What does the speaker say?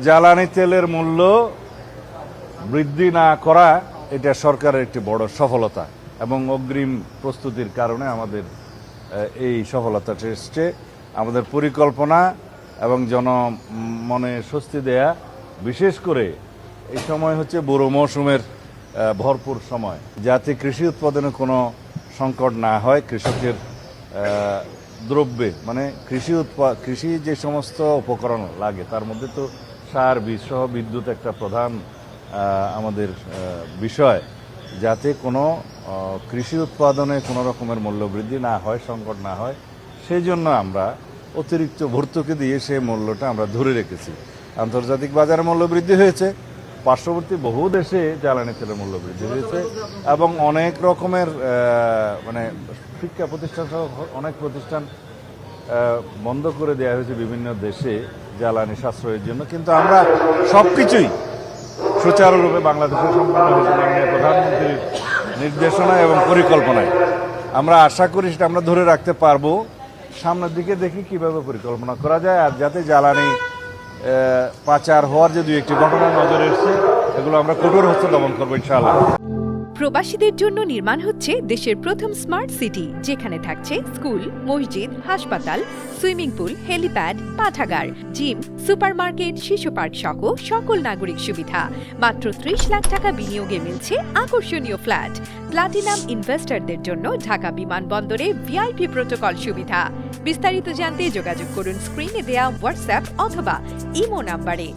জ্বালানি তেলের মূল্য বৃদ্ধি না করা এটা সরকারের একটি বড় সফলতা এবং অগ্রিম প্রস্তুতির কারণে আমাদের এই সফলতাটা এসছে। আমাদের পরিকল্পনা এবং জনমনে স্বস্তি দেয়া, বিশেষ করে এই সময় হচ্ছে বোরো মৌসুমের ভরপুর সময়, যাতে কৃষি উৎপাদনে কোনো সংকট না হয়। কৃষকের দ্রব্যে মানে কৃষি যে সমস্ত উপকরণ লাগে তার মধ্যে তো সার, বীজ সহ বিদ্যুৎ একটা প্রধান আমাদের বিষয়, যাতে কোনো কৃষি উৎপাদনে কোনো রকমের মূল্যবৃদ্ধি না হয়, সংকট না হয়, সেই জন্য আমরা অতিরিক্ত ভর্তুকি দিয়ে সেই মূল্যটা আমরা ধরে রেখেছি। আন্তর্জাতিক বাজারে মূল্য বৃদ্ধি হয়েছে, পার্শ্ববর্তী বহু দেশে জ্বালানি তেলের মূল্য বৃদ্ধি হয়েছে এবং অনেক রকমের মানে শিক্ষা প্রতিষ্ঠান সহ অনেক প্রতিষ্ঠান বন্ধ করে দেওয়া হয়েছে বিভিন্ন দেশে জ্বালানি সাশ্রয়ের জন্য। কিন্তু আমরা সবকিছুই সুচারুরূপে বাংলাদেশে সম্পন্ন হয়েছে মাননীয় প্রধানমন্ত্রীর নির্দেশনা এবং পরিকল্পনায়। আমরা আশা করি সেটা আমরা ধরে রাখতে পারবো। সামনের দিকে দেখি কিভাবে পরিকল্পনা করা যায়, আর যাতে জ্বালানি পাচার হওয়ার যে দুই একটি ঘটনা নজরে এসছে, এগুলো আমরা কঠোর হস্তে দমন করবো ইনশাআল্লাহ। প্রবাসীদের জন্য নির্মাণ হচ্ছে দেশের প্রথম স্মার্ট সিটি, যেখানে থাকছে স্কুল, মসজিদ, হাসপাতাল, সুইমিং পুল, হেলিপ্যাড, পাঠাগার, জিম, সুপারমার্কেট, শিশু পার্ক সহ সকল নাগরিক সুবিধা। মাত্র ৩০ লাখ টাকা বিনিয়োগে মিলছে আকর্ষণীয় ফ্ল্যাট। প্লাটিনাম ইনভেস্টরদের জন্য ঢাকা বিমানবন্দরে ভিআইপি প্রোটোকল সুবিধা। বিস্তারিত জানতে যোগাযোগ করুন স্ক্রিনে দেয়া হোয়াটসঅ্যাপ অথবা ইমো নাম্বারে।